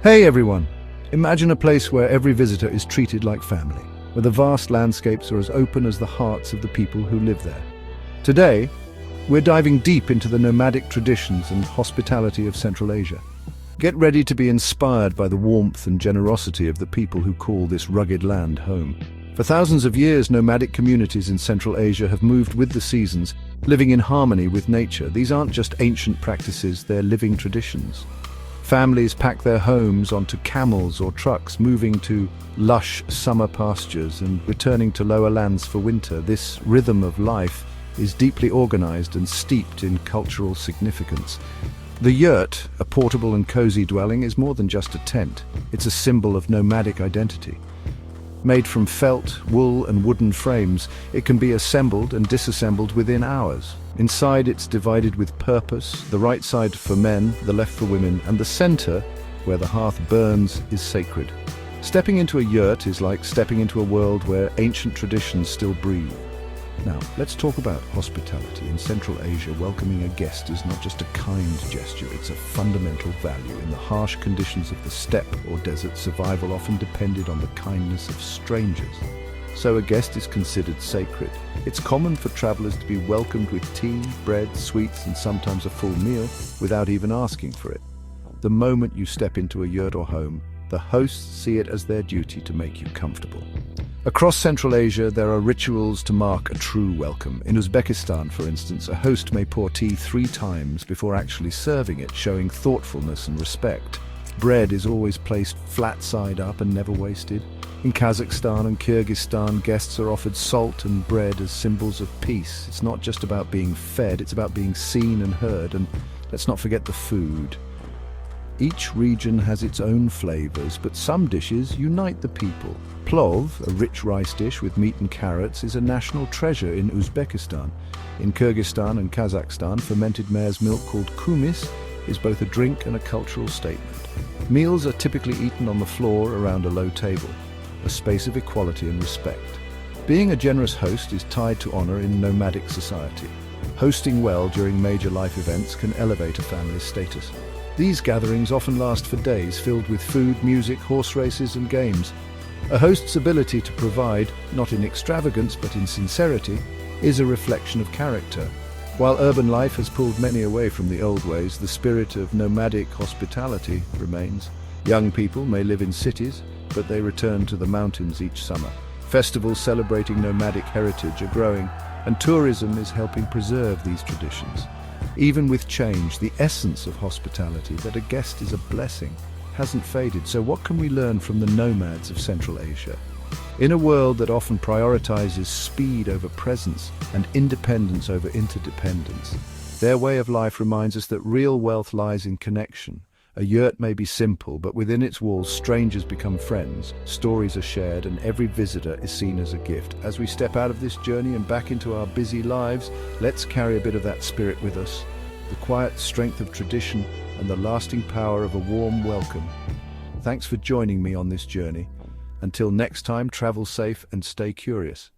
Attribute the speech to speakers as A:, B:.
A: Hey everyone! Imagine a place where every visitor is treated like family, where the vast landscapes are as open as the hearts of the people who live there. Today, we're diving deep into the nomadic traditions and hospitality of Central Asia. Get ready to be inspired by the warmth and generosity of the people who call this rugged land home. For thousands of years, nomadic communities in Central Asia have moved with the seasons, living in harmony with nature. These aren't just ancient practices, they're living traditions. Families pack their homes onto camels or trucks, moving to lush summer pastures and returning to lower lands for winter. This rhythm of life is deeply organized and steeped in cultural significance. The yurt, a portable and cozy dwelling, is more than just a tent. It's a symbol of nomadic identity. Made from felt, wool and wooden frames, it can be assembled and disassembled within hours. Inside, it's divided with purpose, the right side for men, the left for women, and the center, where the hearth burns, is sacred. Stepping into a yurt is like stepping into a world where ancient traditions still breathe. Now, let's talk about hospitality. In Central Asia, welcoming a guest is not just a kind gesture, it's a fundamental value. In the harsh conditions of the steppe or desert, survival often depended on the kindness of strangers. So a guest is considered sacred. It's common for travelers to be welcomed with tea, bread, sweets, and sometimes a full meal without even asking for it. The moment you step into a yurt or home, the hosts see it as their duty to make you comfortable. Across Central Asia, there are rituals to mark a true welcome. In Uzbekistan, for instance, a host may pour tea 3 times before actually serving it, showing thoughtfulness and respect. Bread is always placed flat side up and never wasted. In Kazakhstan and Kyrgyzstan, guests are offered salt and bread as symbols of peace. It's not just about being fed, it's about being seen and heard. And let's not forget the food. Each region has its own flavors, but some dishes unite the people. Plov, a rich rice dish with meat and carrots, is a national treasure in Uzbekistan. In Kyrgyzstan and Kazakhstan, fermented mare's milk called kumis is both a drink and a cultural statement. Meals are typically eaten on the floor around a low table, a space of equality and respect. Being a generous host is tied to honor in nomadic society. Hosting well during major life events can elevate a family's status. These gatherings often last for days, filled with food, music, horse races, and games. A host's ability to provide, not in extravagance but in sincerity, is a reflection of character. While urban life has pulled many away from the old ways, the spirit of nomadic hospitality remains. Young people may live in cities, but they return to the mountains each summer. Festivals celebrating nomadic heritage are growing, and tourism is helping preserve these traditions. Even with change, the essence of hospitality, that a guest is a blessing, hasn't faded. So what can we learn from the nomads of Central Asia? In a world that often prioritizes speed over presence and independence over interdependence, their way of life reminds us that real wealth lies in connection. A yurt may be simple, but within its walls, strangers become friends, stories are shared, and every visitor is seen as a gift. As we step out of this journey and back into our busy lives, let's carry a bit of that spirit with us, the quiet strength of tradition and the lasting power of a warm welcome. Thanks for joining me on this journey. Until next time, travel safe and stay curious.